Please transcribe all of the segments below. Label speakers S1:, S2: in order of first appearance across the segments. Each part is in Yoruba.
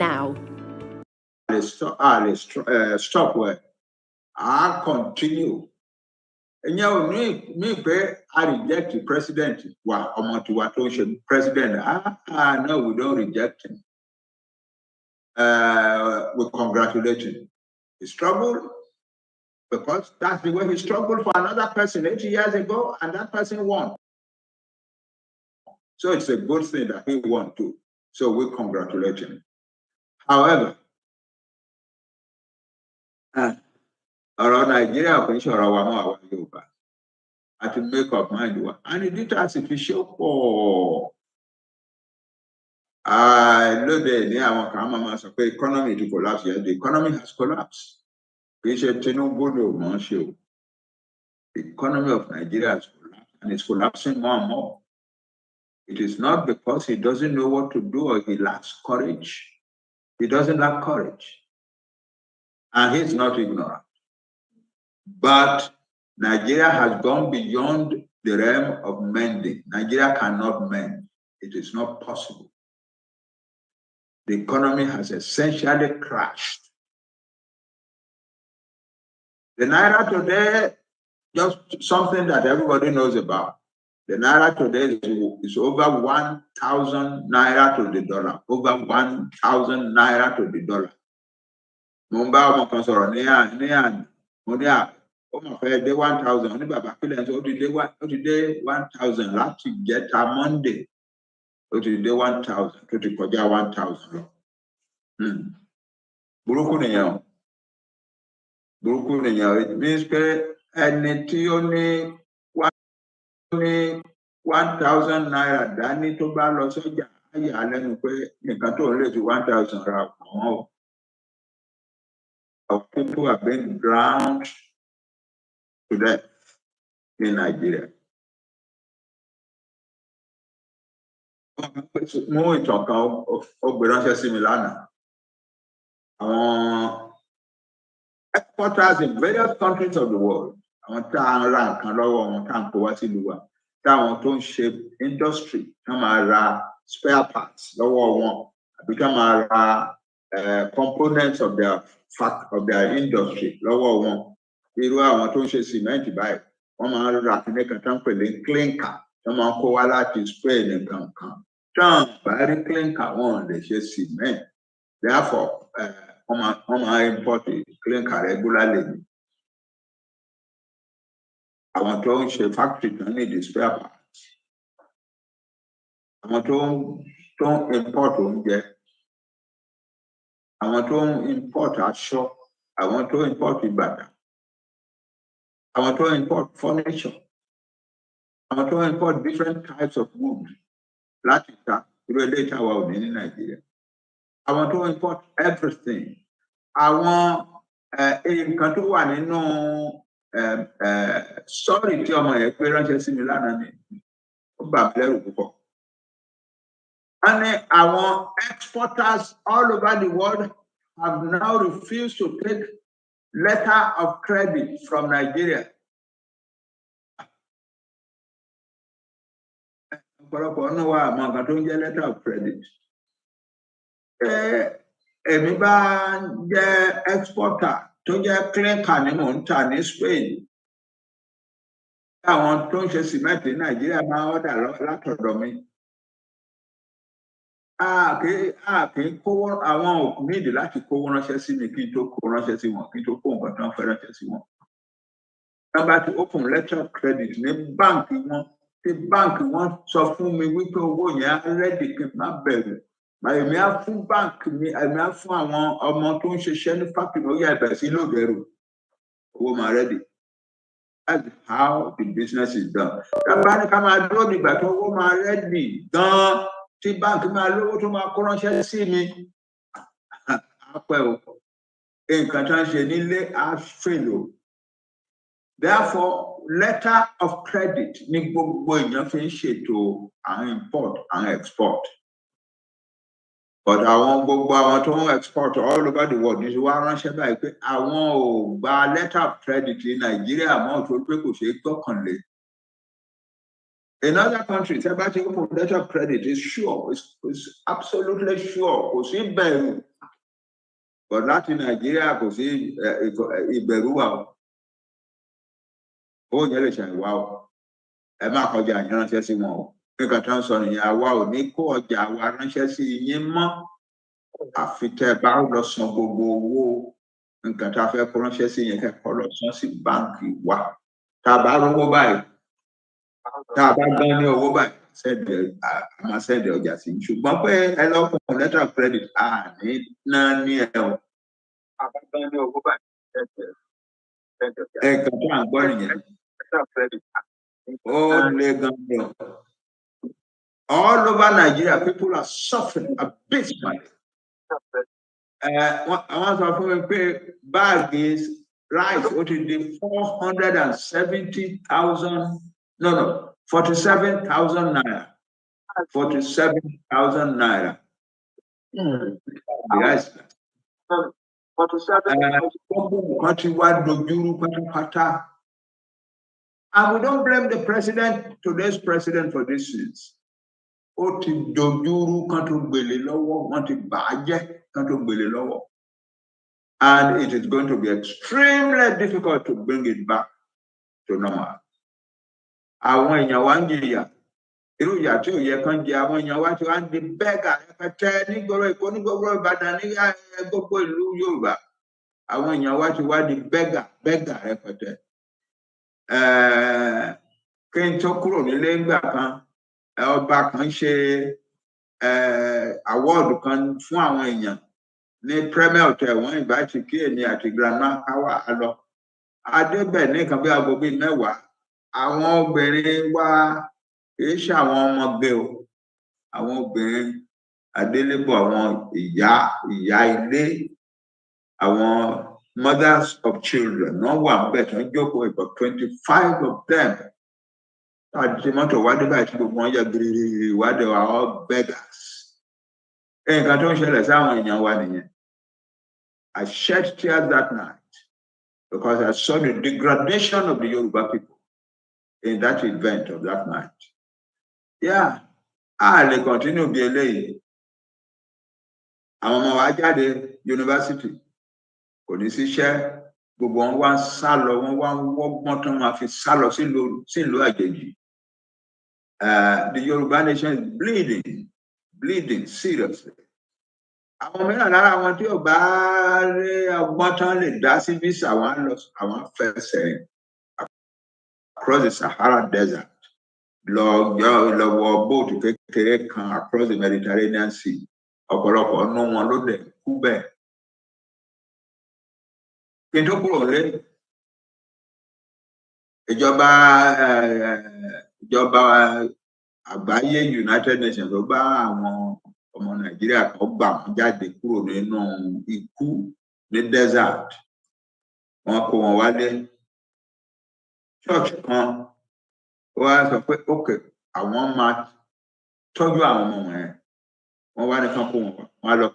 S1: now.
S2: Stop where I continue. And you me I reject the president. President. No, we don't reject him. We congratulate him. He struggled because that's the way he struggled for another person 80 years ago, and that person won. So it's a good thing that he won too. So we congratulate him. However, around Nigeria, we should our Yoruba. I to make up mind, and he did as if he showed for. I know the economy to collapse. Yes, the economy has collapsed. The economy of Nigeria has collapsed, and it's collapsing more and more. It is not because he doesn't know what to do or he lacks courage. He doesn't lack courage. And he's not ignorant. But Nigeria has gone beyond the realm of mending. Nigeria cannot mend. It is not possible. The economy has essentially crashed. The Naira today, just something that everybody knows about. The Naira today is over 1,000 Naira to the dollar. Over 1,000 Naira to the dollar. Mumbai, day 1,000. Only Baba Kilens, today 1,000. Last to get a Monday. Today 1,000. Today 1,000. Buruku it means only 1,000 Naira. Dani to ballo soja. Our people have been drowned to death in Nigeria. More talk of similar. Exporters in various countries of the world. Shape industry, spare parts, become components of their industry. Cement by clinker. Spain and clinker on the cement. Therefore, import clinker regularly. I want to factory to need the spare parts. I want to import I want to import a shop. I want to import butter. I want to import furniture. I want to import different types of wood. Later in Nigeria. I want to import everything. I want in country one sorry to my experience similar and our exporters all over the world have now refused to take letter of credit from Nigeria. Letter of credit. Exporter to get clinker in Spain. I want to cement in Nigeria now order lot of me. Okay, kó àwọn òkú nídìí láti kó wọn ránṣẹ́ sí mi kí n tó kó ránṣẹ́ sí wọn kí n tó kó nǹkan tán fẹ́ ránṣẹ́ sí wọn. Number to open letter of credit ní báǹkì wọn tí báǹkì wọn sọ fún mi wípé owó yẹn á rẹ́dì kí n má bẹ̀rù. Èmi á fún báǹkì mi, èmi á fún àwọn ọmọ tó ń ṣiṣẹ́ ní fáktìrì ó yà bẹ̀rẹ̀ sí lóògẹ̀rù. Owó máa rẹ́dì. That's how the business is done. Tábà ní ká máa dúró nígbà tó owó máa rẹ́dì gan-an. Tí báńkì máa lówó tó máa kó ránṣẹ́ sí mi àpẹ o nǹkan tó ń ṣe nílé á fèlò. Therefore, letter of credit ní gbogbo èèyàn fi ń ṣètò àwọn import and export. But gbogbo àwọn tó ń export all over the world ní wá ránṣẹ́ báyìí pé àwọn ò gba letter of credit ní Nàìjíríà mọ́ tó pé kò ṣeé gbọ́kànlé. In other countries, everybody open letter of credit is sure, it's absolutely sure. Kò sí bẹ̀rù but láti Nàìjíríà kò sí ìbẹ̀rù wà o. Owó yẹn lè ṣàìwá o. Ẹ má kọjá yín ránṣẹ́ sí wọn o. Nǹkan tó ń sọ nìyẹn, àwa ò ní kó ọjà wa ránṣẹ́ sí yín mọ́. Àfi tẹ́ ẹ bá lọ san gbogbo owó nǹkan tá a fẹ́ kó ránṣẹ́ sí yẹn kẹ́kọ̀ọ́ lọ san sí báǹkì wa. Tá a bá rówó báyìí, tá a bá gbọ́n ní owó báyìí, a máa sẹ́ndì ọjà sí i. Ṣùgbọ́n pé ẹ lọ fún letter of credit, ní náà ní ẹ o. A bá gbọ́n ní owó báyìí, ẹ̀kan tó à ń gbọ́ nìyẹn. Letter of credit. Oh, legal. All over Nigeria, people are suffering abysmally. I want to inform you, bag is rice, what is the 470,000, no, 47,000 naira. 47,000 naira. The rice. 47,000. And we don't blame the president, today's president, for this sins. And it is going to be extremely difficult to bring it back to normal. Àwọn èèyàn wá ń jìyà, irú ìyà tí ò yẹ kán jẹ, àwọn èèyàn wá ti wá ń di bẹ́gà rẹpẹtẹ nígboro Èkó, nígboro Ìbàdàn, ní gbogbo ìlú Yorùbá. Àwọn èèyàn wá ti wá di bẹ́gà rẹpẹtẹ. Kí n tó kúrò nílé ńgbà kan, ọba kan ṣe award kan fún àwọn èèyàn ní Premier Hotel. Wọ́n invite kí èmi àti grandma káwá lọ. Adébẹ̀ ní nǹkan bí aago bíi 10. Àwọn obìnrin wá kìí ṣe àwọn ọmọge o. Àwọn obìnrin adélébọ̀, àwọn ìyá ilé, àwọn mothers of children, wọ́n wà níbẹ̀ tó ń jókòó, about 25 of them. Àti mọ́tò wádìí báyìí tí gbogbo wọn yẹ gírígírí wádìí wà all beggars. Nǹkan tó ń ṣẹlẹ̀ sáwọn èèyàn wa nìyẹn. I shed tears that night because I saw the degradation of the Yoruba people in that event of that night. Yeah, lè continue bí eléyìí. Àwọn ọmọ wa jáde yunifásitì, kò ní síṣẹ́, gbogbo wọn wá ń sá lọ, wọn wá ń wọ́gbọ́n tán máa fi sá lọ sílùú àjèjì. The Yoruba nation is bleeding seriously. Àwọn mìíràn lára àwọn tí ò bá rí ọgbọ́n tán lè dá sí visa, àwọn fẹsẹ̀ across the Sahara Desert lọ wọ bóòtù kékeré kan across the Mediterranean Sea. Ọ̀pọ̀lọpọ̀ nínú wọn ló dẹ̀ kú bẹ́ẹ̀. Kí n tó kúrò lé, ìjọba àgbáyé United Nations ló bá àwọn ọmọ Nàìjíríà kan gbà wọ́n jáde kúrò nínú ikú ní desert. Wọ́n kó wọn wálé. Church kan wá sọ pé okay, àwọn máa tọ́jú àwọn ọmọ wọn. Wọ́n wá ní kán kó wọn lọ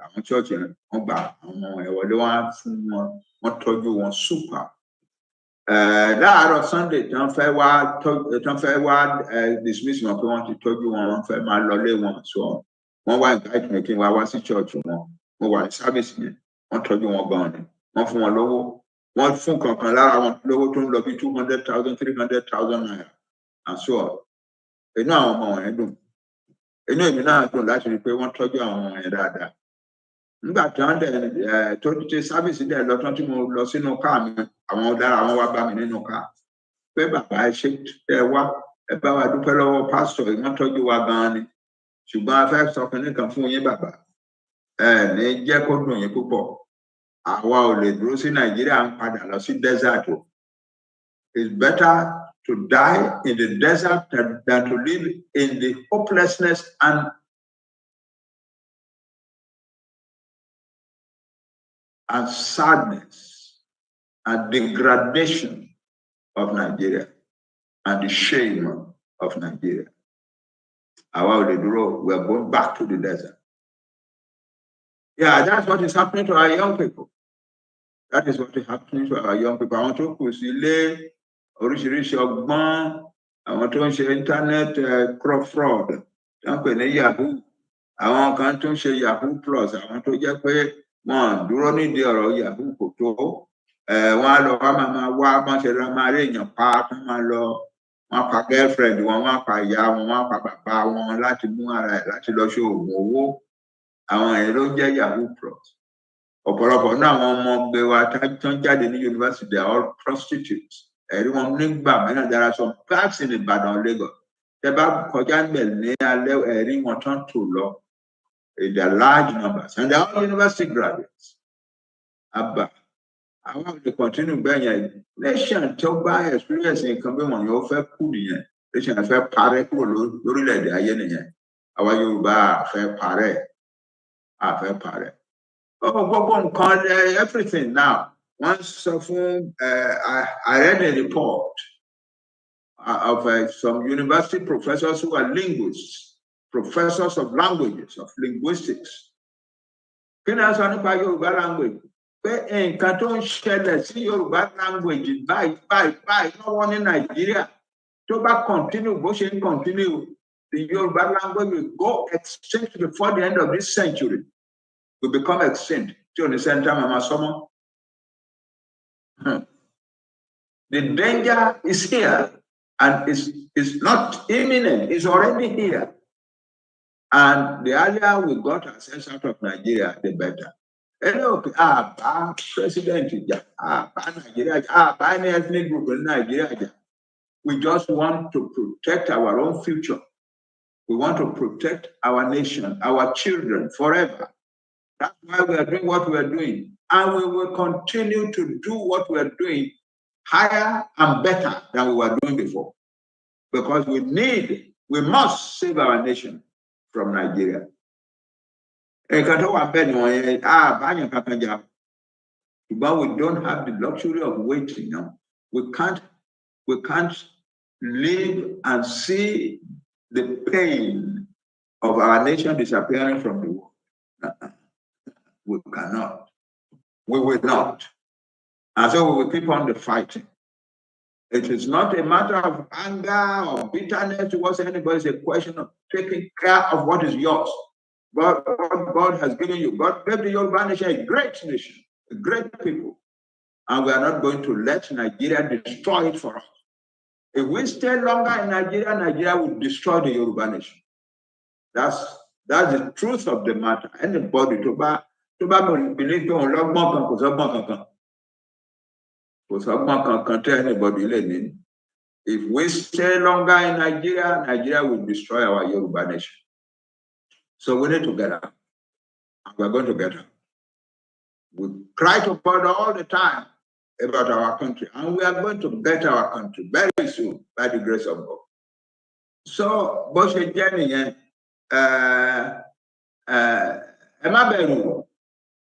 S2: àwọn church yẹn, wọ́n gba àwọn ọmọ wọn wọlé, wọ́n fún wọn, wọ́n tọ́jú wọn super. Láàárọ̀ Sunday tán fẹ́ wá dismiss wọn pé wọ́n ti tọ́jú wọn, wọ́n fẹ́ máa lọlé wọn. So wọ́n wá invite me kí n wá sí church wọn. Mo wà ní service yẹn, wọ́n tọ́jú wọn gan ni. Wọ́n fún wọn lówó. Wọ́n fún kankan lára wọn lówó tó ń lọ bí 200,000, 300,000 naira and so on. Inú àwọn ọmọ wọn yẹn dùn. Inú èmi náà dùn láti rí pé wọ́n tọ́jú àwọn ọmọ yẹn dáadáa. Nígbà tí wọ́n dẹ̀ tó ti sábìsì dẹ̀ lọ tán tí mo lọ sínú káà mi, àwọn dára wọn wá bá mi nínú káà pé bàbá ẹ ṣe ẹ wá, ẹ bá wa dúpẹ́ lọ́wọ́ pásítọ̀ yìí, wọ́n tọ́jú wa gan-an ni. Ṣùgbọ́n a fẹ́ sọ kínní kan fún yín bàbá, ní jẹ́ kó dùn yín púpọ̀. Àwa ò lè dúró sí Nàìjíríà ń padà lọ sí desert o. It's better to die in the desert than to live in the hopelessness and sadness and degradation of Nigeria and the shame of Nigeria. We are going back to the desert. Yeah, that's what is happening to our young people. That is what is happening to our young people. Àwọn tó kù sílé, oríṣiríṣi ọgbọ́n, àwọn tó ń ṣe internet crop fraud, tó ń pè ní Yahoo, àwọn kan tó ń ṣe Yahoo plus, àwọn tó jẹ́ pé wọn dúró nídìí ọ̀rọ̀ yahoo kò tó wọn á lọ wá máa ṣe lọ máa rí èèyàn pa wọn máa lọ wọn pa girlfriend wọn pa ìyá wọn pa bàbá wọn láti mú ara ẹ̀ láti lọ ṣe oògùn owó àwọn èèyàn ló ń jẹ́ yahoo plus ọ̀pọ̀lọpọ̀ náà àwọn ọmọ ọgbẹ́ wa tó ń jáde ní university they are all prostitutes ẹ̀rí wọn nígbà mìíràn there are some parts in Ìbàdàn Lagos tẹ́ bá kọjá níbẹ̀ ní alẹ́ ẹ̀rí wọn tán tò lọ. They are large numbers, and they are all university graduates. Abba, I want to continue being nation to buy experience in coming on your fair pudding. Nation a fair pare, lórílẹ̀-èdè ayé nìyẹn. Àwa Yorùbá fair pare. Fair pare. Oh, everything now. Once I read a report of some university professors who are linguists. Professors of languages, of linguistics. Kí ni a sọ nípa Yorùbá language? Pé nǹkan tó ń ṣẹlẹ̀ sí Yorùbá language báyìí lọ́wọ́ ní Nàìjíríà tó bá continue bó ṣe ń continue, the Yorùbá language will go extinct before the end of this century. Will become extinct. Tí o ní sẹ́ńtà màmá sọ́mọ́. The danger is here and it's not imminent, it's already here. And the earlier we got ourselves out of Nigeria, the better. President, Nigeria, any ethnic group in Nigeria. We just want to protect our own future. We want to protect our nation, our children forever. That's why we are doing what we are doing. And we will continue to do what we are doing higher and better than we were doing before. Because we must save our nation from Nigeria. But we don't have the luxury of waiting now. We can't live and see the pain of our nation disappearing from the world. We cannot. We will not. And so we will keep on the fighting. It is not a matter of anger or bitterness towards anybody. It's a question of taking care of what is yours. What God has given you. God gave the Yoruba nation a great nation, a great people. And we are not going to let Nigeria destroy it for us. If we stay longer in Nigeria, Nigeria will destroy the Yoruba nation. That's the truth of the matter. Anybody to believe anybody. If we stay longer in Nigeria, Nigeria will destroy our Yoruba nation. So we need to get up. And we're going to get up. We cry to God all the time about our country. And we are going to get our country very soon by the grace of God. So, Boshe Jenny,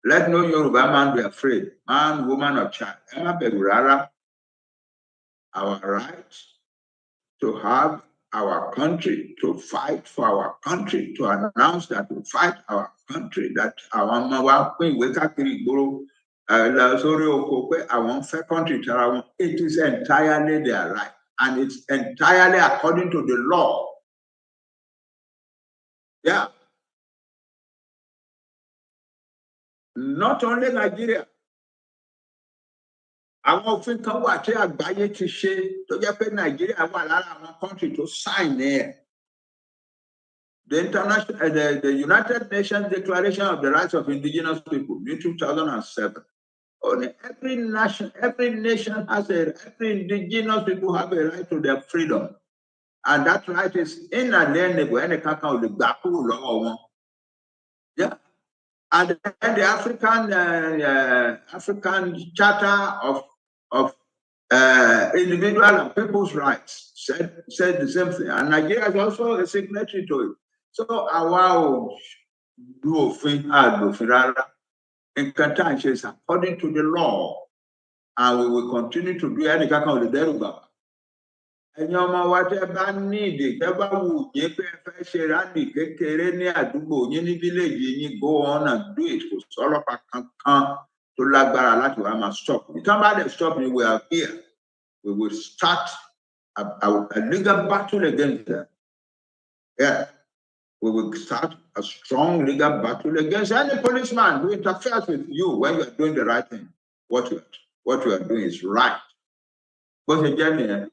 S2: let no Yoruba man be afraid, man, woman, or child. Our right to have our country, to fight for our country, to announce that we fight our country, that our country, it is entirely their right, and it's entirely according to the law. Yeah. Not only Nigeria. Àwọn òfin kan wà tí àgbáyé ti ṣe tó jẹ́ pé Nàìjíríà wà lára àwọn country tó sign ẹ̀. The United Nations Declaration of the Rights of Indigenous People in 2007. Only every nation has every indigenous people have a right to their freedom. And that right is inalienable. Yeah. And then the African Charter of Individual and People's Rights said the same thing. And Nigeria is also a signatory to it. So our in Qatar is according to the law, and we will continue to do any kind of the Deruba. And you know what I need, you go on and do it. Because all of us can to Lagbara stop. If somebody stop you, we are here. We will start a legal battle against them. Yeah. We will start a strong legal battle against any policeman who interferes with you when you are doing the right thing. What you are doing is right. But again,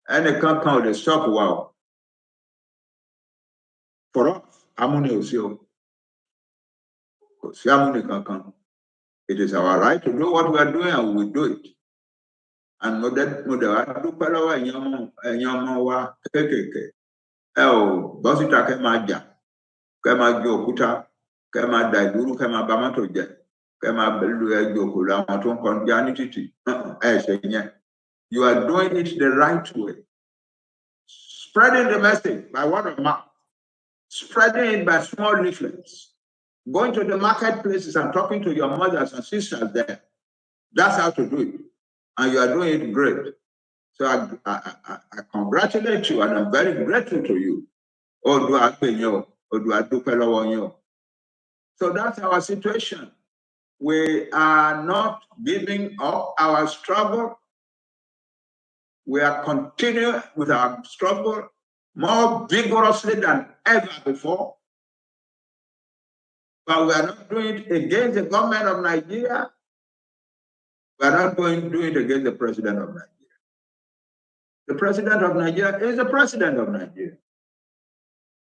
S2: any can't they stop wow. For us, it is our right to do what we are doing, and we will do it. And no that bọ́sítà kẹ́ máa jà, kẹ́ máa ju òkúta, kẹ́ máa da ìdúró, kẹ́ máa ba mọ́tò jẹ́, kẹ́ máa lu ẹjọ́ òkú làwọn tó ń kọjá ní títì. Ṣe yẹn. You are doing it the right way. Spreading the message by word of mouth, spreading it by small leaflets, going to the marketplaces and talking to your mothers and sisters there. That's how to do it. And you are doing it great. So I congratulate you, and I'm very grateful to you. So that's our situation. We are not giving up our struggle. We are continuing with our struggle more vigorously than ever before. But we are not doing it against the government of Nigeria. We are not going to do it against the president of Nigeria. The president of Nigeria is the president of Nigeria.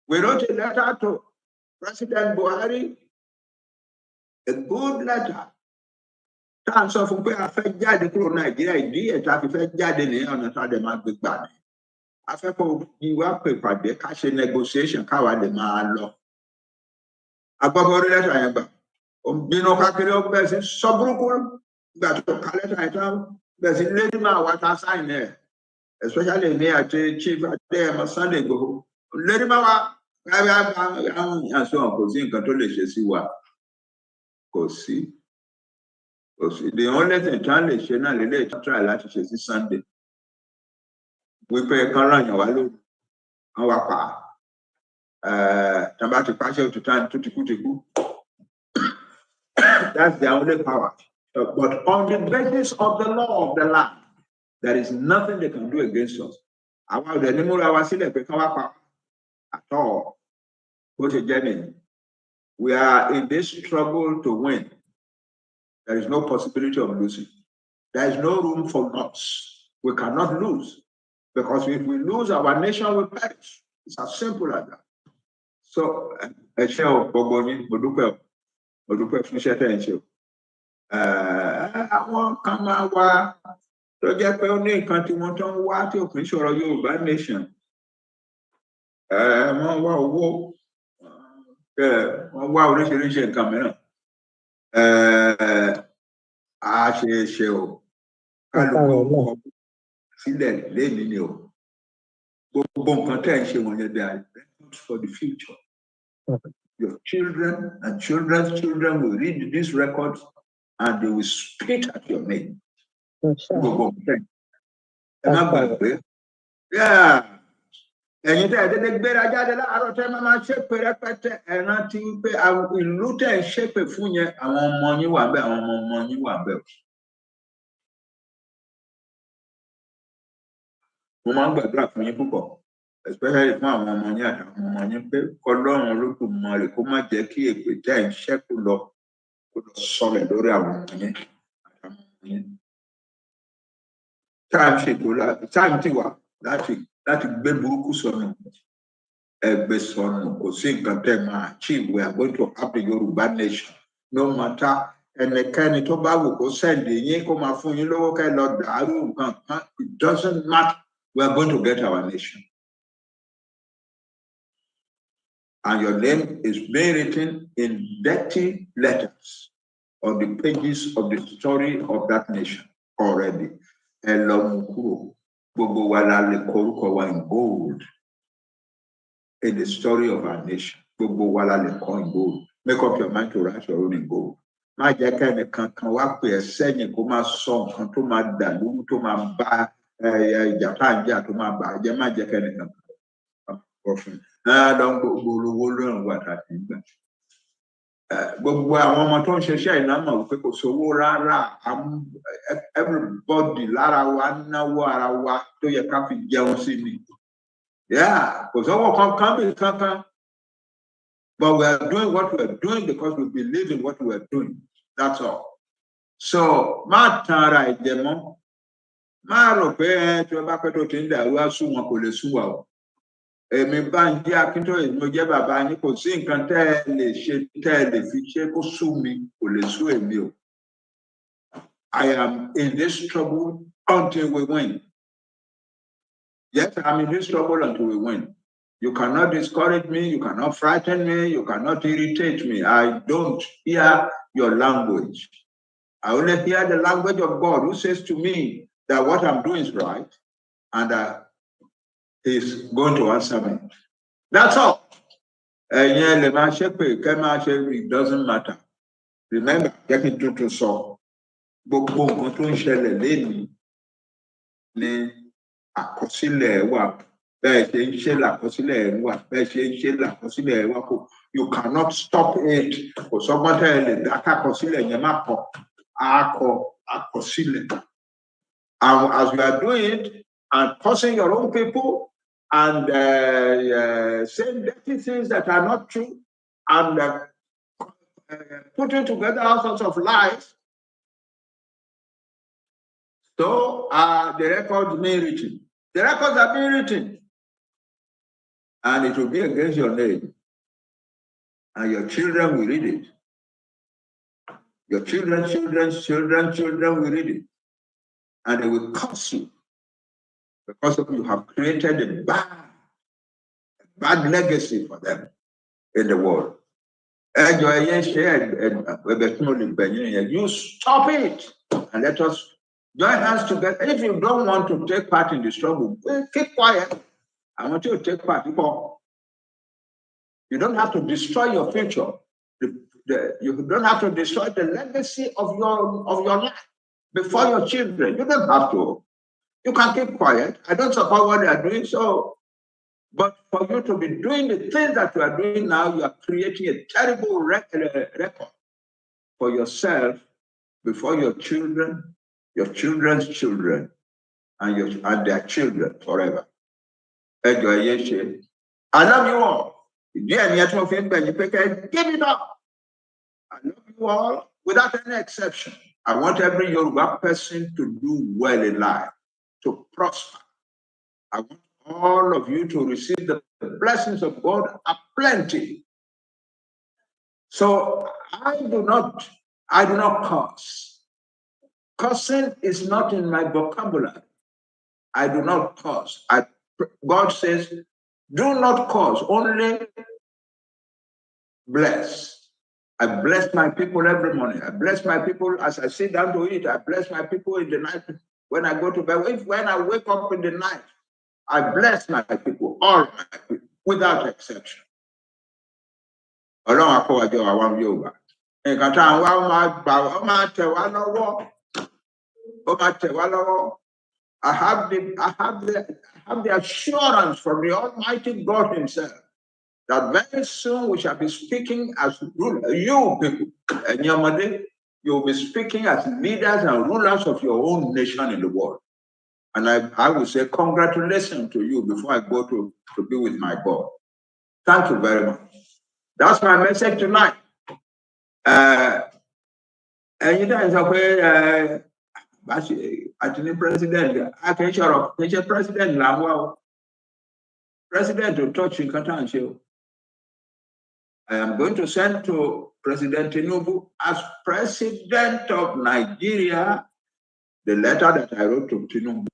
S2: We wrote a letter to President Buhari, a good letter. Times of where I felt jáde kúrò Nigeria, ìdí ẹ̀ta fi fẹ́ jáde ní ọ̀nà tá a dẹ̀ máa gbé gbà ní. A fẹ́ kó ìwà pè pàdé ká ṣe negotiation káwa lè máa lọ. Agbọ́gbọ́ orí lẹ́tà yẹn gbà. Bínú kákiri ó bẹ̀rẹ̀ sí sọ burúkú gbà tó ká lẹ́tà yẹn tán bẹ̀rẹ̀ sí lédi máa wá tá sáìn ẹ̀. Especially me àti Chief Adéyẹmọ Sunday Igboho. Lédi máa wá àṣọ kò sí nǹkan tó lè ṣe sí wa. Kò sí. The only thing tán lè ṣe náà lélẹ̀ tó try láti ṣe sí Sunday. Wípé kán ràyàn wá lóru. Wọ́n wá pa. Tán bá ti pàṣẹ òtútù tó ti kú. That's their only power. But on the basis of the law of the land, there is nothing they can do against us. At all. We are in this struggle to win. There is no possibility of losing. There is no room for loss. We cannot lose. Because if we lose, our nation will perish. It's as simple as that. So, tó jẹ́ pé ó ní nǹkan tí wọ́n tó ń wá tí òfin sọ̀rọ̀ Yorùbá nation. Wọ́n wá owó, wọ́n wá oríṣiríṣi nǹkan mìíràn. A ṣe o. Kálukú sílẹ̀ lẹ́yìn ni o. Gbogbo nǹkan tẹ́ ń ṣe wọ̀nyẹn they are records for the future. Your children and children's children will read these records and they will spit at your name. Yeah. Ẹ̀yin tẹ́ dédé gbéra jáde láàárọ̀ tẹ́ máa ṣépè rẹpẹtẹ ẹ̀ràn tí wípé ìlú tẹ́ ń ṣépè fún yẹn àwọn ọmọ yín wà bẹ́ẹ̀, àwọn ọmọ yín wà bẹ́ẹ̀. Mo máa ń gbàdúrà fún yín púpọ̀, especially fún àwọn ọmọ yín àtàwọn ọmọ yín pé k'Ọlọ́run Olódùmarè kó má jẹ́ kí èpè tẹ́ ń ṣẹ́kù lọ kó lọ sọlẹ̀ lórí àwọn ọmọ yín àtàwọn ọmọ yín. Time ti wà láti gbé burúkú sọnù, ẹgbẹ́ sọnù, kò sí nǹkan tẹ́ máa achieve. We are going to have the Yoruba nation. No matter ẹnikẹ́ni tó bá wù kó sẹ́ndì yín kó máa fún yín lówó kẹ́ lọ dàrú nǹkan kan, it doesn't matter. We are going to get our nation. And your name is being written in dirty letters on the pages of the story of that nation already. Gbogbo wa la lè kọ orúkọ wa in gold in the story of our nation. Gbogbo wa la lè kọ in gold. Make up your mind to write your own in gold. Má jẹ́ ká ẹnìkan kan wá pè ẹ́ sẹ́yìn kó máa sọ nǹkan tó máa dà lóru tó máa bá ìjà tá à ń jà tó máa bà á jẹ́. Má jẹ́ ká ẹnìkan kan kọ fún un. Gbogbo olówó lóòrùn wà tàbí ìgbà. Gbogbo àwọn ọmọ tó ń ṣiṣẹ́ iná mọ̀ wípé kò sówó rárá. Everybody lára wa náwó ara wa tó yẹ ká fi jẹun sí ni. Kò sówó kankan bí kankan. But we are doing what we are doing because we believe in what we are doing. That's all. So, má tan ara ẹ jẹ mọ́. Má rò pé tí wọ́n bá pẹ́ tó ti ń dàrú á sú wọn kò lè sú wa o. Èmi Banji Akintoye mo jẹ́ bàbá yín, kò sí nǹkan tẹ́ ẹ lè ṣe tẹ́ ẹ lè fi ṣe kó sú mi, kò lè sú èmi o. I am in this trouble until we win. Yes, I'm in this trouble until we win. You cannot discourage me, you cannot frighten me, you cannot irritate me. I don't hear your language. I only hear the language of God who says to me that what I'm doing is right and He's going to answer me. That's all. It doesn't matter. Remember, getting to solve. Gbogbo nǹkan tó ń ṣẹlẹ̀ lénìí ní àkọsílẹ̀ wà, bẹ́ẹ̀ ṣe ń ṣe làkọsílẹ̀ wà, bẹ́ẹ̀ ṣe ń ṣe làkọsílẹ̀ wà kò. You cannot stop it. Kò sọ́gbọ́n tẹ́ ẹ lè dá kákọsílẹ̀ yẹn má kọ. Àkọsílẹ̀. And as you are doing it and cursing your own people and saying dirty things that are not true and putting together all sorts of lies, so the records being written. The records are being written. And it will be against your name. And your children will read it. Your children's children will read it. And they will curse you. Because you have created a bad legacy for them in the world. You stop it. And let us join hands together. If you don't want to take part in the struggle, keep quiet. I want you to take part. You don't have to destroy your future. You don't have to destroy the legacy of your life before your children. You don't have to. You can keep quiet. I don't support what they are doing. But for you to be doing the things that you are doing now, you are creating a terrible record for yourself before your children, your children's children, and their children forever. I love you all. Give it up. I love you all without any exception. I want every Yoruba person to do well in life, to prosper. I want all of you to receive the blessings of God aplenty. So I do not curse. Cursing is not in my vocabulary. I do not curse. God says, do not curse, only bless. I bless my people every morning. I bless my people as I sit down to eat. I bless my people in the night when I go to bed. When I wake up in the night, I bless my people, all my people, without exception. I have the assurance from the Almighty God Himself that very soon we shall be speaking as rulers. You people, and you will be speaking as leaders and rulers of your own nation in the world. And I will say congratulations to you before I go to be with my God. Thank you very much. That's my message tonight. And you guys are the president. I can show up. President Lamwa. President to touch in Katancho. I am going to send to President Tinubu as President of Nigeria the letter that I wrote to Tinubu.